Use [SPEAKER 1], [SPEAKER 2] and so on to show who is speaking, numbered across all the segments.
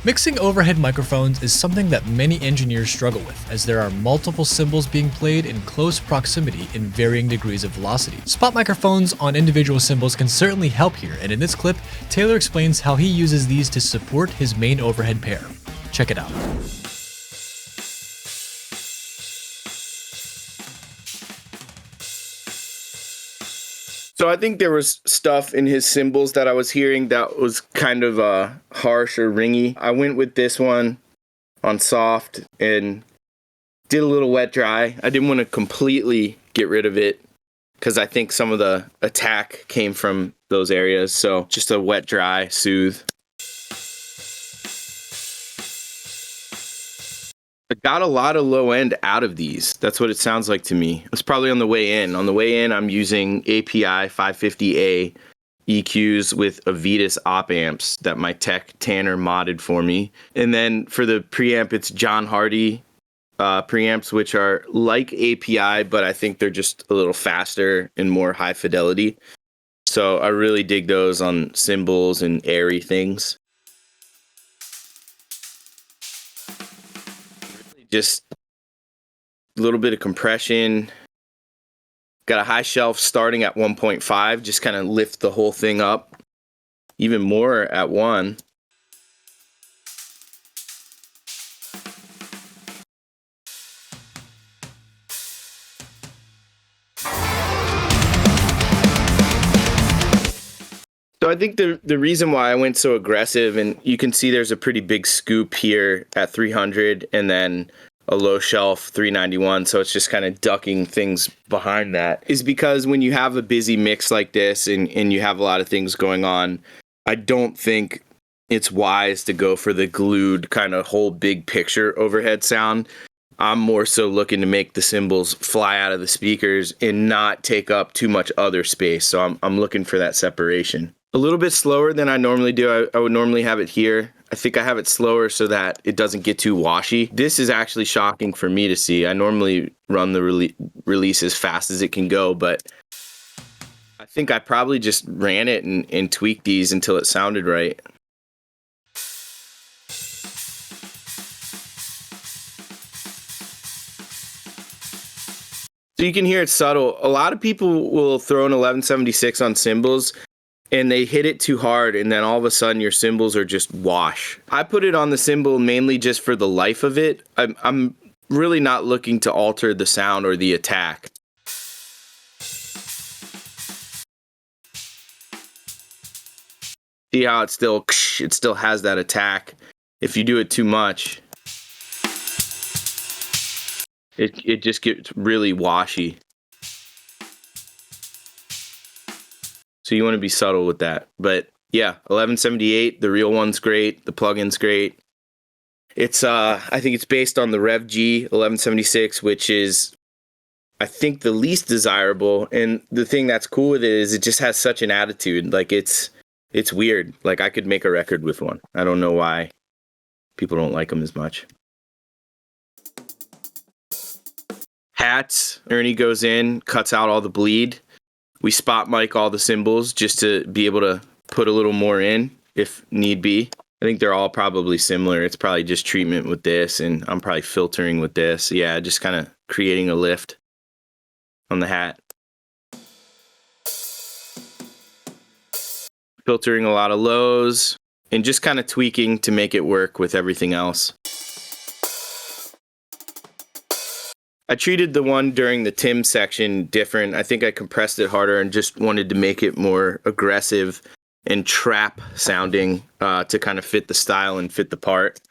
[SPEAKER 1] Mixing overhead microphones is something that many engineers struggle with, as there are multiple cymbals being played in close proximity in varying degrees of velocity. Spot microphones on individual cymbals can certainly help here, and in this clip, Taylor explains how he uses these to support his main overhead pair. Check it out.
[SPEAKER 2] So I think there was stuff in his cymbals that I was hearing that was kind of harsh or ringy. I went with this one on soft and did a little wet dry. I didn't want to completely get rid of it because I think some of the attack came from those areas. So just a wet dry, soothe. I got a lot of low end out of these. That's what it sounds like to me. It's probably on the way in. On the way in, I'm using API 550A EQs with Avitas op amps that my tech Tanner modded for me. And then for the preamp, it's John Hardy preamps, which are like API, but I think they're just a little faster and more high fidelity. So I really dig those on cymbals and airy things. Just a little bit of compression. Got a high shelf starting at 1.5, just kind of lift the whole thing up even more at 1. So I think the reason why I went so aggressive, and you can see there's a pretty big scoop here at 300 and then a low shelf 391, so it's just kind of ducking things behind that, is because when you have a busy mix like this and you have a lot of things going on, I don't think it's wise to go for the glued kind of whole big picture overhead sound. I'm more so looking to make the cymbals fly out of the speakers and not take up too much other space, so I'm looking for that separation. A little bit slower than I normally do. I would normally have it here. I think I have it slower so that it doesn't get too washy. This is actually shocking for me to see. I normally run the release as fast as it can go, but I think I probably just ran it and tweaked these until it sounded right. So you can hear it's subtle. A lot of people will throw an 1176 on cymbals and they hit it too hard, and then all of a sudden your cymbals are just wash. I put it on the cymbal mainly just for the life of it. I'm really not looking to alter the sound or the attack. See how it still has that attack. If you do it too much, it just gets really washy. So you want to be subtle with that. But yeah, 1178, the real one's great. The plugin's great. It's I think it's based on the Rev G 1176, which is I think the least desirable. And the thing that's cool with it is it just has such an attitude. Like it's weird. Like I could make a record with one. I don't know why people don't like them as much. Hats. Ernie goes in, cuts out all the bleed. We spot mic all the cymbals just to be able to put a little more in if need be. I think they're all probably similar. It's probably just treatment with this, and I'm probably filtering with this. Yeah, just kind of creating a lift on the hat. Filtering a lot of lows and just kind of tweaking to make it work with everything else. I treated the one during the Tim section different. I think I compressed it harder and just wanted to make it more aggressive and trap sounding to kind of fit the style and fit the part.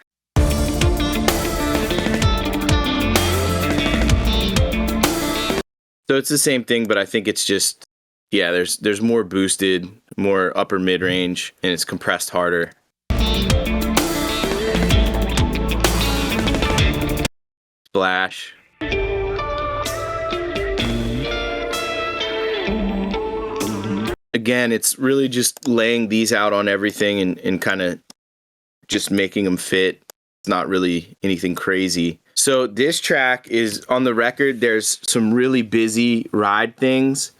[SPEAKER 2] So it's the same thing, but I think it's just, yeah, there's more boosted, more upper mid-range, and it's compressed harder. Splash. Again, it's really just laying these out on everything and kind of just making them fit. It's not really anything crazy. So this track is on the record. There's some really busy ride things,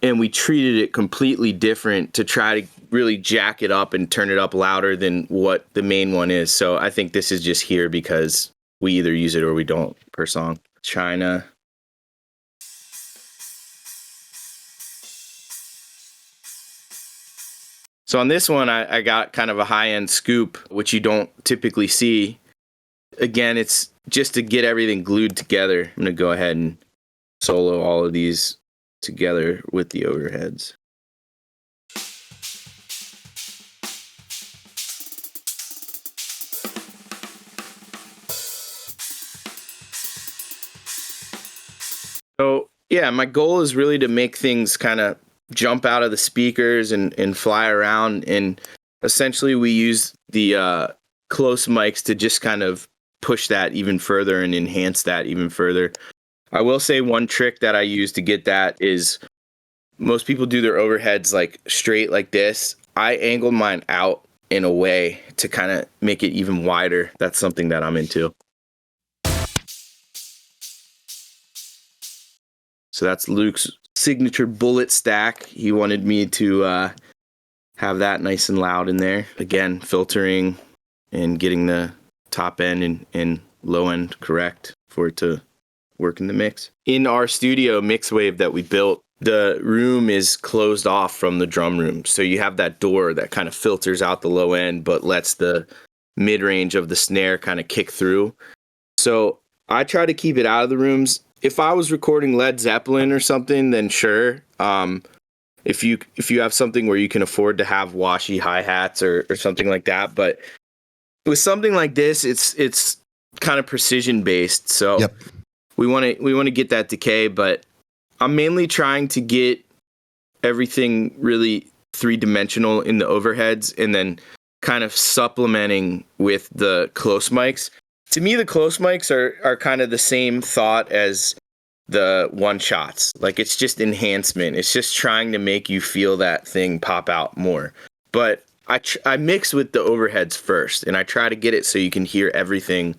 [SPEAKER 2] and we treated it completely different to try to really jack it up and turn it up louder than what the main one is. So I think this is just here because we either use it or we don't per song. China. So on this one, I got kind of a high-end scoop, which you don't typically see. Again, it's just to get everything glued together. I'm going to go ahead and solo all of these together with the overheads. So, yeah, my goal is really to make things kind of jump out of the speakers and fly around. And essentially we use the close mics to just kind of push that even further and enhance that even further. I will say one trick that I use to get that is most people do their overheads like straight like this. I angled mine out in a way to kind of make it even wider. That's something that I'm into. So that's Luke's signature bullet stack. He wanted me to have that nice and loud in there. Again, filtering and getting the top end and low end correct for it to work in the mix. In our studio Mixwave that we built, the room is closed off from the drum room. So you have that door that kind of filters out the low end, but lets the mid-range of the snare kind of kick through. So I try to keep it out of the rooms. If I was recording Led Zeppelin or something, then sure. If you have something where you can afford to have washy hi-hats or something like that. But with something like this, it's kind of precision based. So
[SPEAKER 3] yep.
[SPEAKER 2] we want to get that decay, but I'm mainly trying to get everything really three-dimensional in the overheads and then kind of supplementing with the close mics. To me, the close mics are kind of the same thought as the one shots. Like, it's just enhancement. It's just trying to make you feel that thing pop out more. But I mix with the overheads first, and I try to get it so you can hear everything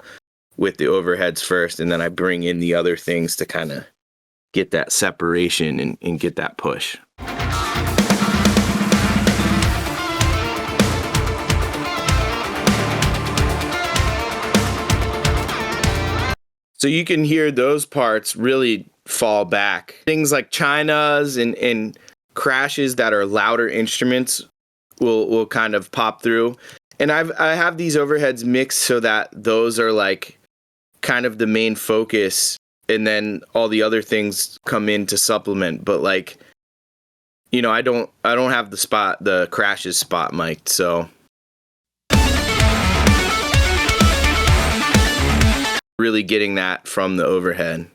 [SPEAKER 2] with the overheads first, and then I bring in the other things to kind of get that separation and get that push. So you can hear those parts really fall back. Things like chinas and crashes that are louder instruments will kind of pop through. And I have these overheads mixed so that those are like kind of the main focus, and then all the other things come in to supplement. But like, you know, I don't have the crashes spot mic'd, so really getting that from the overhead.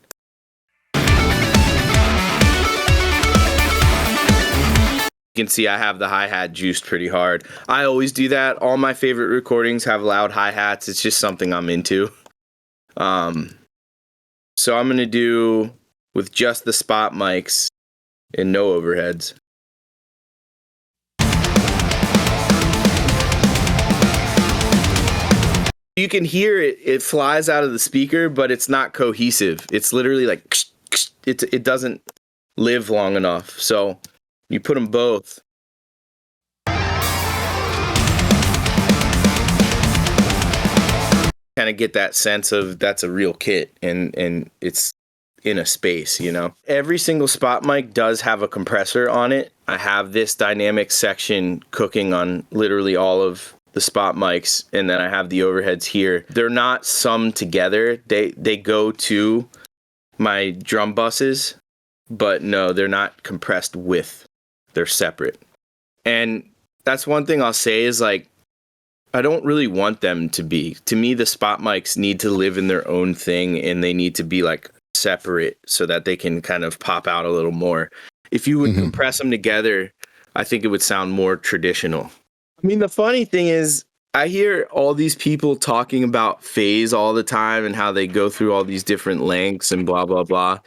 [SPEAKER 2] You can see I have the hi-hat juiced pretty hard. I always do that. All my favorite recordings have loud hi-hats. It's just something I'm into. So I'm going to do with just the spot mics and no overheads. You can hear it flies out of the speaker, but it's not cohesive. It's literally like, it doesn't live long enough. So you put them both. Kind of get that sense of that's a real kit and it's in a space, you know. Every single spot mic does have a compressor on it. I have this dynamic section cooking on literally all of the spot mics, and then I have the overheads here. They're not summed together. They go to my drum buses, but no, they're not compressed with. They're separate. And that's one thing I'll say is, like, I don't really want them to be. To me, the spot mics need to live in their own thing, and they need to be like separate so that they can kind of pop out a little more. If you would compress them together, I think it would sound more traditional. I mean, the funny thing is, I hear all these people talking about phase all the time and how they go through all these different lengths and blah, blah, blah.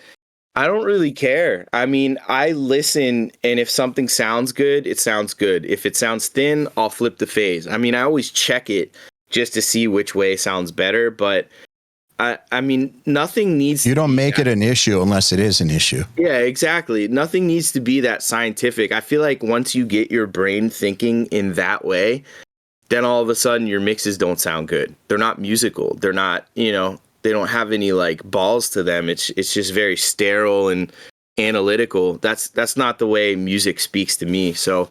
[SPEAKER 2] I don't really care. I mean, I listen, and if something sounds good, it sounds good. If it sounds thin, I'll flip the phase. I mean, I always check it just to see which way sounds better, but I mean, nothing needs
[SPEAKER 3] You
[SPEAKER 2] to
[SPEAKER 3] don't
[SPEAKER 2] be
[SPEAKER 3] make
[SPEAKER 2] that.
[SPEAKER 3] it an issue unless it is an issue.
[SPEAKER 2] Yeah, exactly. Nothing needs to be that scientific. I feel like once you get your brain thinking in that way, then all of a sudden your mixes don't sound good. They're not musical. They're not, they don't have any like balls to them. It's just very sterile and analytical. That's not the way music speaks to me. So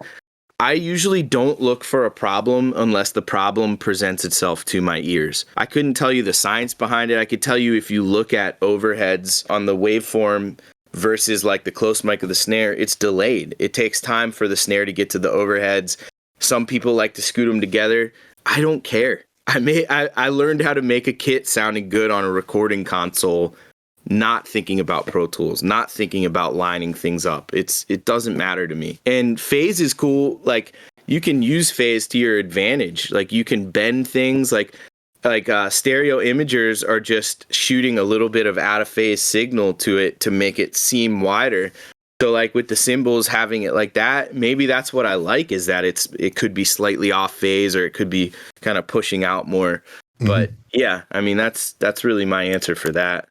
[SPEAKER 2] I usually don't look for a problem unless the problem presents itself to my ears. I couldn't tell you the science behind it. I could tell you if you look at overheads on the waveform versus like the close mic of the snare, it's delayed. It takes time for the snare to get to the overheads. Some people like to scoot them together. I don't care. I learned how to make a kit sounding good on a recording console, not thinking about Pro Tools, not thinking about lining things up. It doesn't matter to me. And phase is cool. Like you can use phase to your advantage. Like you can bend things like stereo imagers are just shooting a little bit of out of phase signal to it to make it seem wider. So like with the cymbals having it like that, maybe that's what I like, is that it could be slightly off phase, or it could be kind of pushing out more. But yeah, I mean, that's really my answer for that.